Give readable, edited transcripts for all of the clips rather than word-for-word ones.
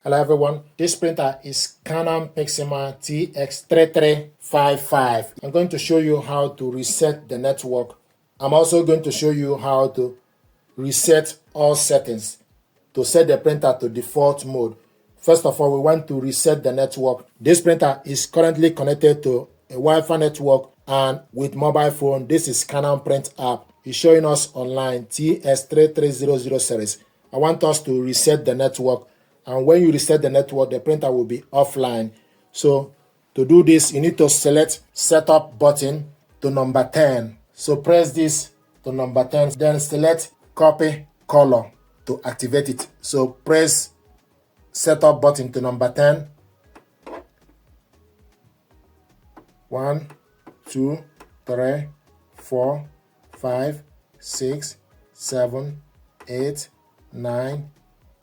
Hello everyone, this printer is Canon TS3355. I'm going to show you how to reset the network. I'm also going to show you how to reset all settings to set the printer to default mode. First of all, we want to reset the network. This printer is currently connected to a Wi-Fi network, and with mobile phone, this is Canon Print app. It's showing us online TS3300 series. I want us to reset the network. And when you reset the network, the printer will be offline. So to do this, you need to select setup button to number 10. So press this to number 10, then select copy color to activate it. So press setup button to number 10. 1, 2, 3, 4, 5, 6, 7, 8, 9,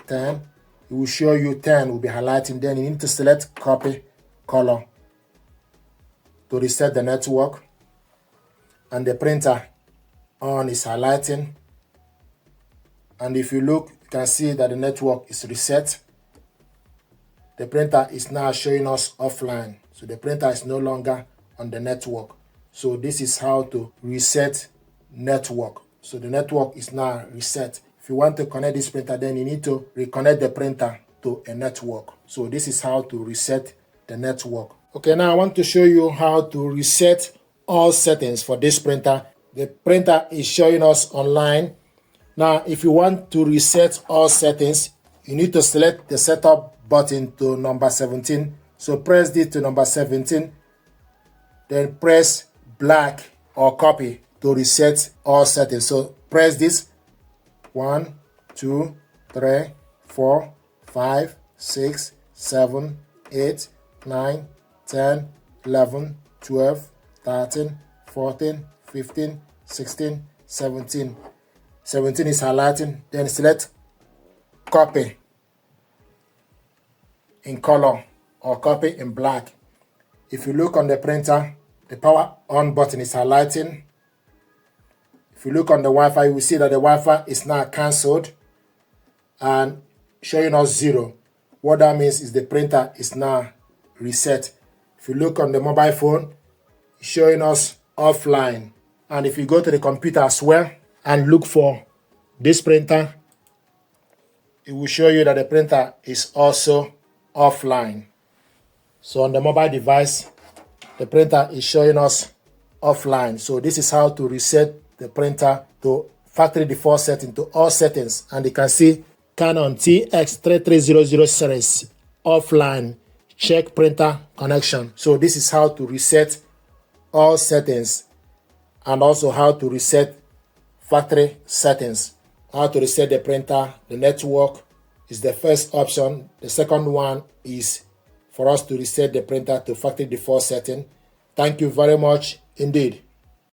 10. It will show you 10 will be highlighting. Then you need to select copy color to reset the network, and the printer on is highlighting. And if you look, you can see that the network is reset. The printer is now showing us offline, so the printer is no longer on the network. So this is how to reset network. So the network is now reset. If you want to connect this printer, then you need to reconnect the printer to a network. So this is how to reset the network. Okay, now I want to show you how to reset all settings for this printer. The printer is showing us online. Now, if you want to reset all settings, you need to select the setup button to number 17. So press this to number 17, then press black or copy to reset all settings. So press this. 1, 2, 3, 4, 5, 6, 7, 8, 9, 10, 11, 12, 13, 14, 15, 16, 17. 17 is highlighting. Then select copy in color or copy in black. If you look on the printer, the power on button is highlighting. If you look on the Wi-Fi, you will see that the Wi-Fi is now cancelled and showing us 0. What that means is the printer is now reset. If you look on the mobile phone, it's showing us offline. And if you go to the computer as well and look for this printer, it will show you that the printer is also offline. So on the mobile device, the printer is showing us offline. So this is how to reset the printer to factory default setting to all settings. And you can see Canon TX3300 series offline, check printer connection. So this is how to reset all settings, and also how to reset factory settings. How to reset the printer, the network is the first option. The second one is for us to reset the printer to factory default setting. Thank you very much indeed.